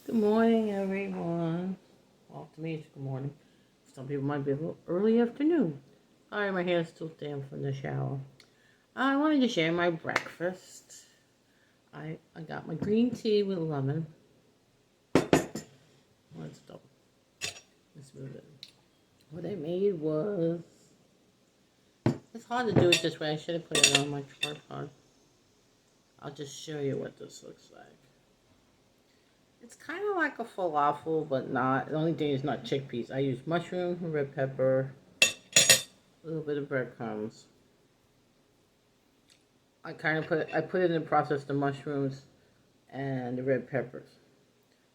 Good morning, everyone. Well, to me, it's good morning. Some people might be a little early afternoon. Sorry, my hair's still damp from the shower. I wanted to share my breakfast. I got my green tea with lemon. Let's move it. What I made was... It's hard to do it this way. I should have put it on my tripod. I'll just show you what this looks like. It's kind of like a falafel, but not. The only thing is not chickpeas. I use mushroom, red pepper, a little bit of breadcrumbs. I put it in the process the mushrooms and the red peppers.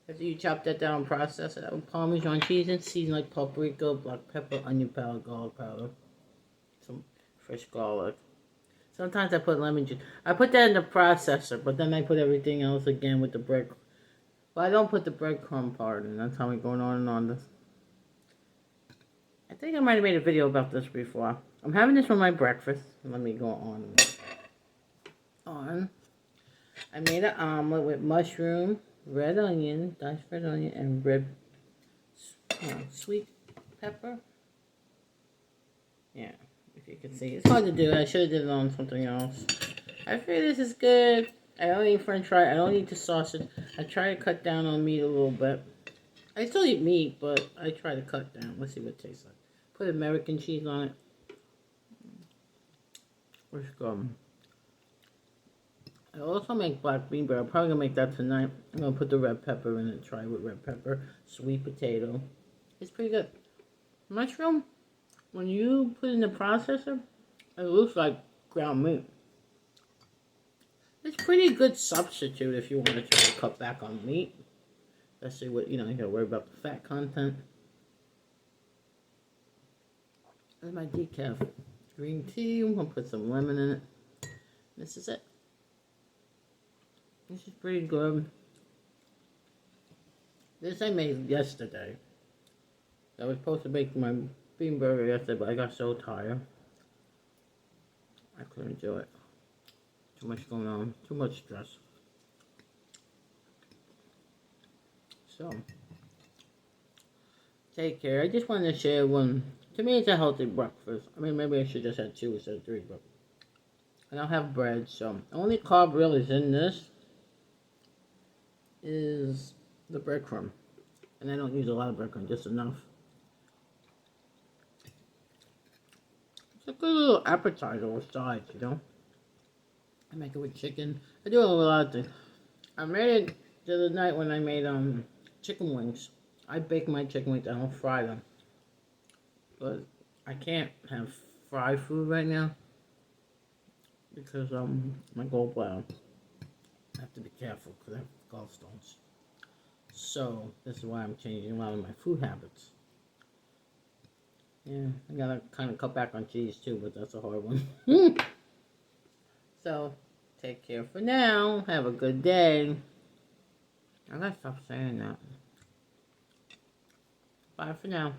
After you chop that down and process it, I put Parmesan cheese and season like paprika, black pepper, onion powder, garlic powder, some fresh garlic. Sometimes I put lemon juice. I put that in the processor, but then I put everything else again with the bread. But I don't put the breadcrumb part in. That's how we're going on and on this. I think I might have made a video about this before. I'm having this for my breakfast. Let me go on. I made an omelet with mushroom, red onion, diced red onion, and red sweet pepper. Yeah, if you can see. It's hard to do. I should have did it on something else. I feel this is good. I don't eat french fry. I don't eat the sausage. I try to cut down on meat a little bit. I still eat meat, but I try to cut down. Let's see what it tastes like. Put American cheese on it. Let's go. I also make black bean bread. I'm probably going to make that tonight. I'm going to put the red pepper in it. Try with red pepper. Sweet potato. It's pretty good. Mushroom, when you put it in the processor, it looks like ground meat. It's a pretty good substitute if you want to try to cut back on meat. Especially with, you got to worry about the fat content. That's my decaf. Green tea. I'm going to put some lemon in it. This is it. This is pretty good. This I made yesterday. I was supposed to make my bean burger yesterday, but I got so tired. I couldn't do it. Too much going on. Too much stress. So, take care. I just wanted to share one. To me, it's a healthy breakfast. I mean, maybe I should just have 2 instead of 3, but I don't have bread, so the only carb really is in this is the breadcrumb. And I don't use a lot of breadcrumb, just enough. It's a good little appetizer with sides, I make it with chicken. I do a lot of things. I made it the other night when I made chicken wings. I bake my chicken wings. I don't fry them. But I can't have fried food right now because my gallbladder. I have to be careful because I have gallstones. So this is why I'm changing a lot of my food habits. Yeah, I gotta kind of cut back on cheese too, but that's a hard one. So, take care for now. Have a good day. I gotta stop saying that. Bye for now.